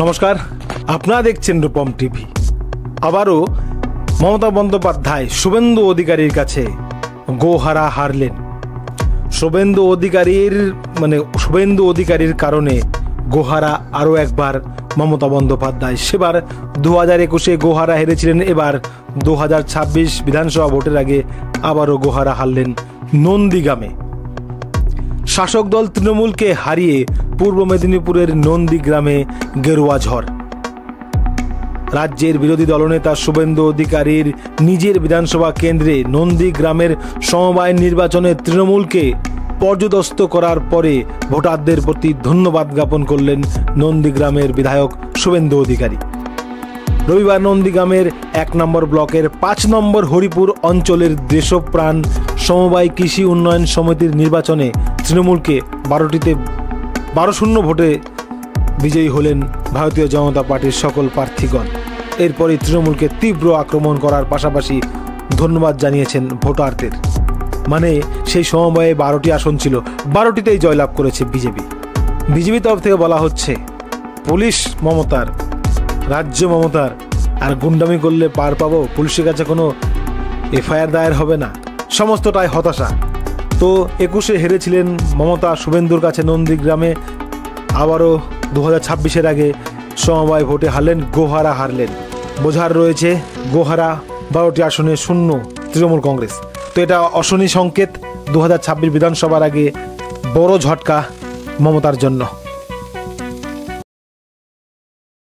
নমস্কার, আপনারা দেখছেন রূপম টিভি। আবারও মমতা বন্দ্যোপাধ্যায় শুভেন্দু অধিকারীর কাছে গোহারা হারলেন। শুভেন্দু অধিকারীর কারণে গোহারা আরও একবার মমতা বন্দ্যোপাধ্যায়। সেবার 2021-এ গোহারা হেরেছিলেন, এবার 2026 বিধানসভা ভোটের আগে আবারও গোহারা হারলেন নন্দীগ্রামে। শাসক দল তৃণমূলকে হারিয়ে পূর্ব মেদিনীপুরের নন্দীগ্রামে গেরুয়া ঝড়। রাজ্যের বিরোধী দলনেতা শুভেন্দু অধিকারীর নিজের বিধানসভা কেন্দ্রে নন্দীগ্রামের সমবায় নির্বাচনে তৃণমূলকে পর্যদস্ত করার পরে ভোটারদের প্রতি ধন্যবাদ জ্ঞাপন করলেন নন্দীগ্রামের বিধায়ক শুভেন্দু অধিকারী। রবিবার নন্দীগ্রামের 1 নম্বর ব্লকের 5 নম্বর হরিপুর অঞ্চলের দেশপ্রাণ সমবায় কৃষি উন্নয়ন সমিতির নির্বাচনে তৃণমূলকে 12-0 ভোটে বিজয়ী হলেন ভারতীয় জনতা পার্টির সকল প্রার্থীগণ। এরপরই তৃণমূলকে তীব্র আক্রমণ করার পাশাপাশি ধন্যবাদ জানিয়েছেন ভোটারদের। মানে সেই সমবায়ে 12টি আসন ছিল, 12টিতেই জয়লাভ করেছে বিজেপি তরফ থেকে বলা হচ্ছে পুলিশ মমতার, রাজ্য মমতার, আর গুন্ডামি করলে পার পাবো, পুলিশের কাছে কোনো এফআইআর দায়ের হবে না, সমস্তটাই হতাশা। তো 21-এ হেরেছিলেন মমতা শুভেন্দুর কাছে নন্দীগ্রামে, আবারও 2026-এর আগে সমবায় ভোটে গোহারা হারলেন। বোঝার রয়েছে গোহারা 12টি আসনে 0 তৃণমূল কংগ্রেস। তো এটা অশনি সংকেত 2026 বিধানসভার আগে বড় ঝটকা মমতার জন্য।